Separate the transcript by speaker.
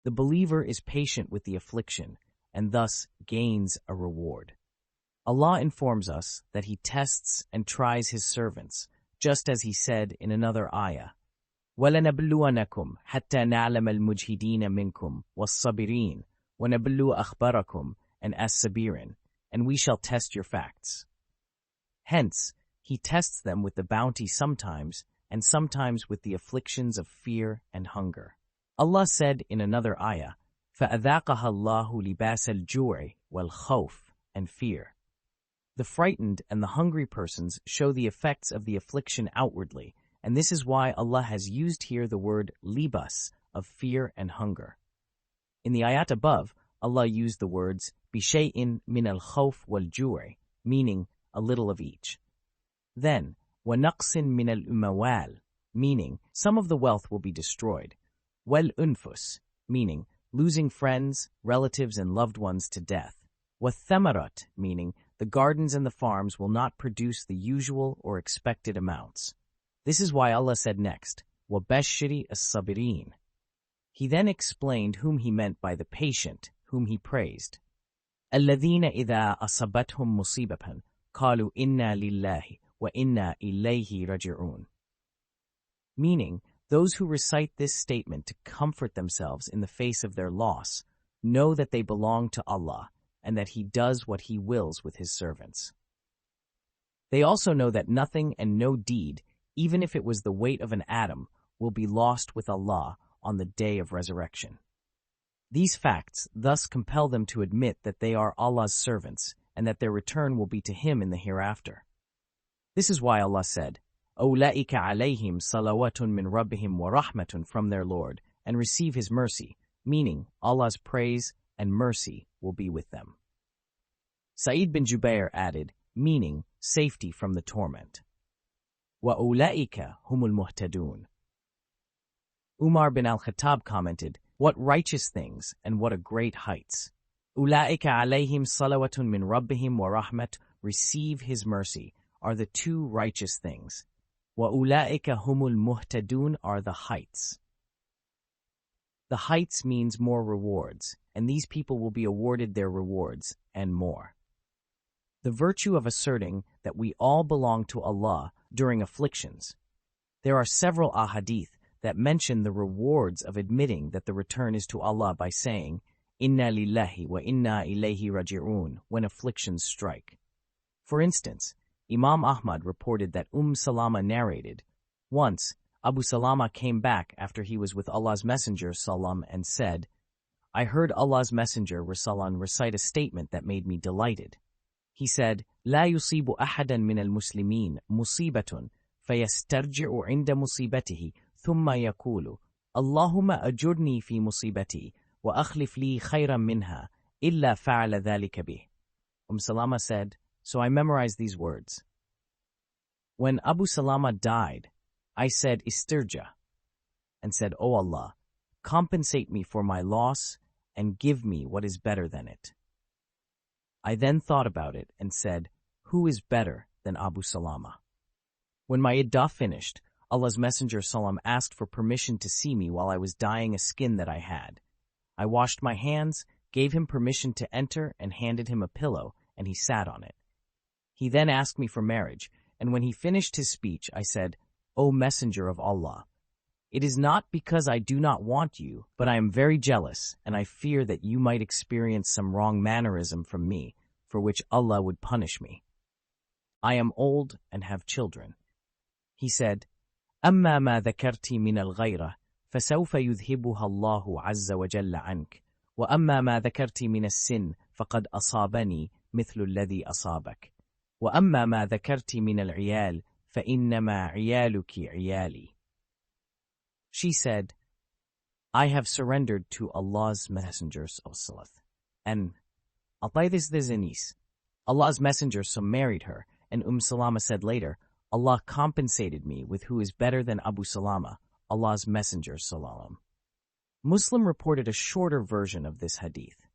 Speaker 1: The believer is patient with the affliction and thus gains a reward. Allah informs us that He tests and tries His servants, just as He said in another ayah, وَلَنَبْلُوَنَكُمْ حَتَّى نَعْلَمَ الْمُجْهِدِينَ مِنْكُمْ وَالصَّابِرِينَ وَنَبْلُوَ أَخْبَارَكُمْ and as-sabirin, and we shall test your facts. Hence, He tests them with the bounty sometimes, and sometimes with the afflictions of fear and hunger. Allah said in another ayah, فَأَذَاقَهَا اللَّهُ لِبَاسَ الْجُوعِ وَالْخَوْفِ and fear. The frightened and the hungry persons show the effects of the affliction outwardly, and this is why Allah has used here the word libas of fear and hunger. In the ayat above, Allah used the words بِشَيْءٍ مِنَ الْخَوْفِ وَالْجُوعِ, meaning a little of each. Then, وَنَقْصٍ مِنَ الْأُمَوَالِ, meaning some of the wealth will be destroyed. وَالْأُنفُسِ, meaning losing friends, relatives, and loved ones to death. وَالثَّمَرَاتِ, meaning the gardens and the farms will not produce the usual or expected amounts. This is why Allah said next, وَبَشِّرِ الصَّابِرِينَ. He then explained whom He meant by the patient, whom He praised. الَّذِينَ إِذَا أَصَبَتْهُمْ مُصِيبَةً قَالُوا إِنَّا لِلَّهِ وَإِنَّا إِلَيْهِ رَجِعُونَ. Meaning, those who recite this statement to comfort themselves in the face of their loss know that they belong to Allah and that He does what He wills with His servants. They also know that nothing and no deed, even if it was the weight of an atom, will be lost with Allah on the day of resurrection. These facts thus compel them to admit that they are Allah's servants and that their return will be to Him in the hereafter. This is why Allah said, أُولَئِكَ عَلَيْهِمْ صَلَوَاتٌ مِّن رَبِّهِمْ وَرَحْمَةٌ from their Lord, and receive His mercy, meaning Allah's praise and mercy will be with them. Sa'id bin Jubair added, meaning safety from the torment. وَأُولَئِكَ هُمُ الْمُهْتَدُونَ. Umar bin al-Khattab commented, what righteous things and what a great heights. أُولَئِكَ عَلَيْهِمْ صَلَوَاتٌ مِّن رَبِّهِمْ وَرَحْمَةٌ receive His mercy are the two righteous things. وَأُولَئِكَ هُمُ الْمُهْتَدُونَ are the heights. The heights means more rewards, and these people will be awarded their rewards and more. The virtue of asserting that we all belong to Allah during afflictions. There are several ahadith that mention the rewards of admitting that the return is to Allah by saying, Inna lillahi wa inna ilayhi raji'un when afflictions strike. For instance, Imam Ahmad reported that Salama narrated, once, Abu Salama came back after he was with Allah's Messenger Salam and said, I heard Allah's Messenger Rasulullah recite a statement that made me delighted. He said, لا يصيب أحدا من المسلمين مصيبة فيسترجع عند مصيبته ثم يقول اللهم أجرني في مصيبتي وأخلف لي خيرا منها إلا فعل ذلك به. Salama said, so I memorized these words. When Abu Salama died, I said istirja, and said, O Allah, compensate me for my loss and give me what is better than it. I then thought about it and said, who is better than Abu Salama? When my iddah finished, Allah's Messenger Salam asked for permission to see me while I was dyeing a skin that I had. I washed my hands, gave him permission to enter, and handed him a pillow, and he sat on it. He then asked me for marriage, and when he finished his speech, I said, O Messenger of Allah, it is not because I do not want you, but I am very jealous, and I fear that you might experience some wrong mannerism from me, for which Allah would punish me. I am old and have children. He said, أما ما ذكرت من الغيرة فسوف يذهبها الله عز وجل عنك وأما ما ذكرت من السن فقد أصابني مثل الذي أصابك وأما ما ذكرت من العيال فإنما عيالك عيالي. She said, I have surrendered to Allah's Messenger and Allah's Messenger so married her, and Salama said later, Allah compensated me with who is better than Abu Salama, Allah's Messenger Salam. Muslim reported a shorter version of this hadith.